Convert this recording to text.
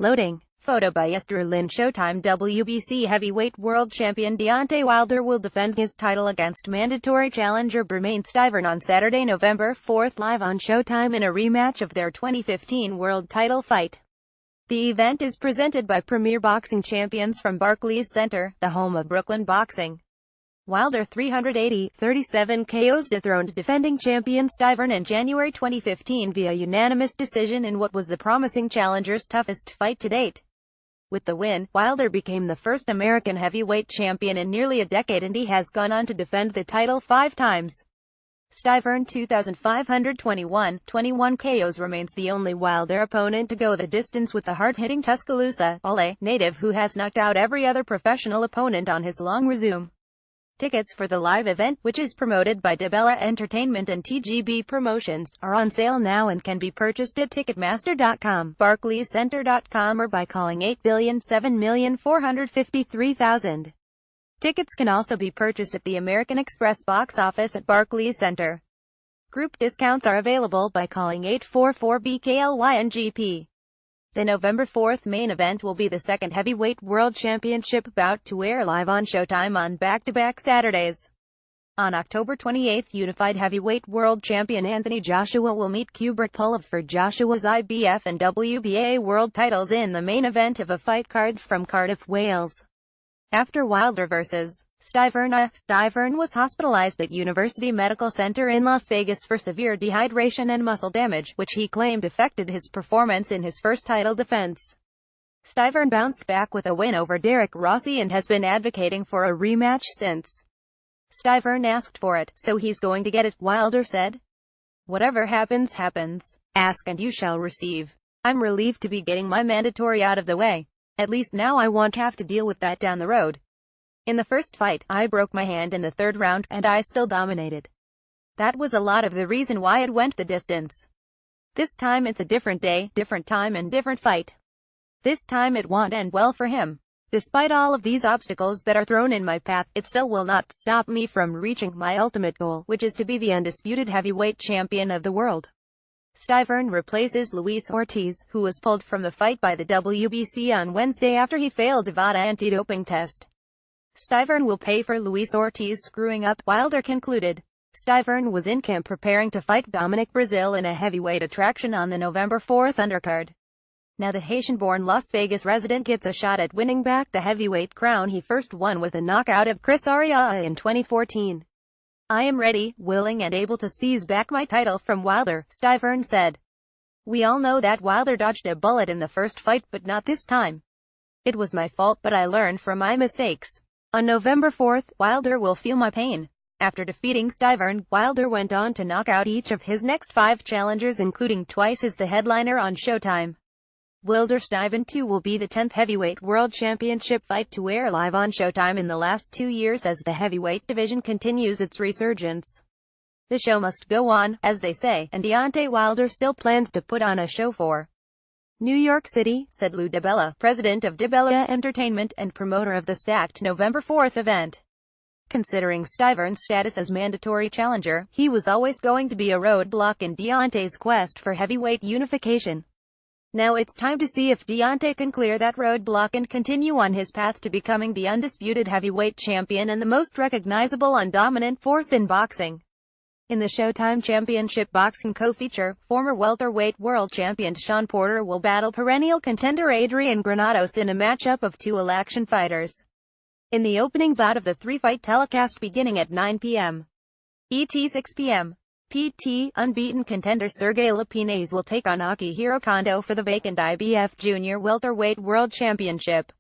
Loading. Photo by Esther. LinSHOWTIME. WBC heavyweight world champion Deontay Wilder will defend his title against mandatory challenger bermane stiverne on Saturday, November 4, live on Showtime in a rematch of their 2015 world title fight. The event is presented by Premier Boxing Champions from Barclays Center, the home of Brooklyn boxing. Wilder 337 KOs dethroned defending champion Stiverne in January 2015 via unanimous decision in what was the promising challenger's toughest fight to date. With the win, Wilder became the first American heavyweight champion in nearly a decade, and he has gone on to defend the title 5 times. Stiverne 2,521 KOs remains the only Wilder opponent to go the distance with the hard-hitting Tuscaloosa, native who has knocked out every other professional opponent on his long resume. Tickets for the live event, which is promoted by DeBella Entertainment and TGB Promotions, are on sale now and can be purchased at Ticketmaster.com, BarclaysCenter.com, or by calling 8,007,453,000. Tickets can also be purchased at the American Express box office at Barclays Center. Group discounts are available by calling 844-BKLYNGP. The November 4th main event will be the second heavyweight world championship bout to air live on Showtime on back-to-back Saturdays. On October 28, unified heavyweight world champion Anthony Joshua will meet Kubrat Pulev for Joshua's IBF and WBA world titles in the main event of a fight card from Cardiff, Wales. After Wilder vs. Stiverne was hospitalized at University Medical Center in Las Vegas for severe dehydration and muscle damage, which he claimed affected his performance in his first title defense. Stiverne bounced back with a win over Derek Rossi and has been advocating for a rematch since. Stiverne asked for it, so he's going to get it, Wilder said. "Whatever happens, happens. Ask and you shall receive. I'm relieved to be getting my mandatory out of the way. At least now I won't have to deal with that down the road. In the first fight, I broke my hand in the 3rd round, and I still dominated. That was a lot of the reason why it went the distance. This time it's a different day, different time and different fight. This time it won't end well for him. Despite all of these obstacles that are thrown in my path, it still will not stop me from reaching my ultimate goal, which is to be the undisputed heavyweight champion of the world." Stiverne replaces Luis Ortiz, who was pulled from the fight by the WBC on Wednesday after he failed a VADA anti-doping test. Stiverne will pay for Luis Ortiz screwing up, Wilder concluded. Stiverne was in camp preparing to fight Dominic Breazeale in a heavyweight attraction on the November 4th undercard. Now the Haitian-born Las Vegas resident gets a shot at winning back the heavyweight crown he first won with a knockout of Chris Arreaza in 2014. "I am ready, willing and able to seize back my title from Wilder," Stiverne said. "We all know that Wilder dodged a bullet in the first fight, but not this time. It was my fault, but I learned from my mistakes. On November 4th, Wilder will feel my pain." After defeating Stiverne, Wilder went on to knock out each of his next 5 challengers, including twice as the headliner on Showtime. Wilder-Stiverne 2 will be the 10th heavyweight world championship fight to air live on Showtime in the last 2 years as the heavyweight division continues its resurgence. The show must go on, as they say, and Deontay Wilder still plans to put on a show for New York City, said Lou DeBella, president of DeBella Entertainment and promoter of the stacked November 4th event. Considering Stiverne's status as mandatory challenger, he was always going to be a roadblock in Deontay's quest for heavyweight unification. Now it's time to see if Deontay can clear that roadblock and continue on his path to becoming the undisputed heavyweight champion and the most recognizable and dominant force in boxing. In the Showtime Championship Boxing co-feature, former welterweight world champion Shawn Porter will battle perennial contender Adrian Granados in a matchup of 2 all-action fighters. In the opening bout of the 3-fight telecast beginning at 9 p.m. ET 6 p.m. PT, unbeaten contender Sergey Lopinez will take on Akihiro Kondo for the vacant IBF Junior Welterweight World Championship.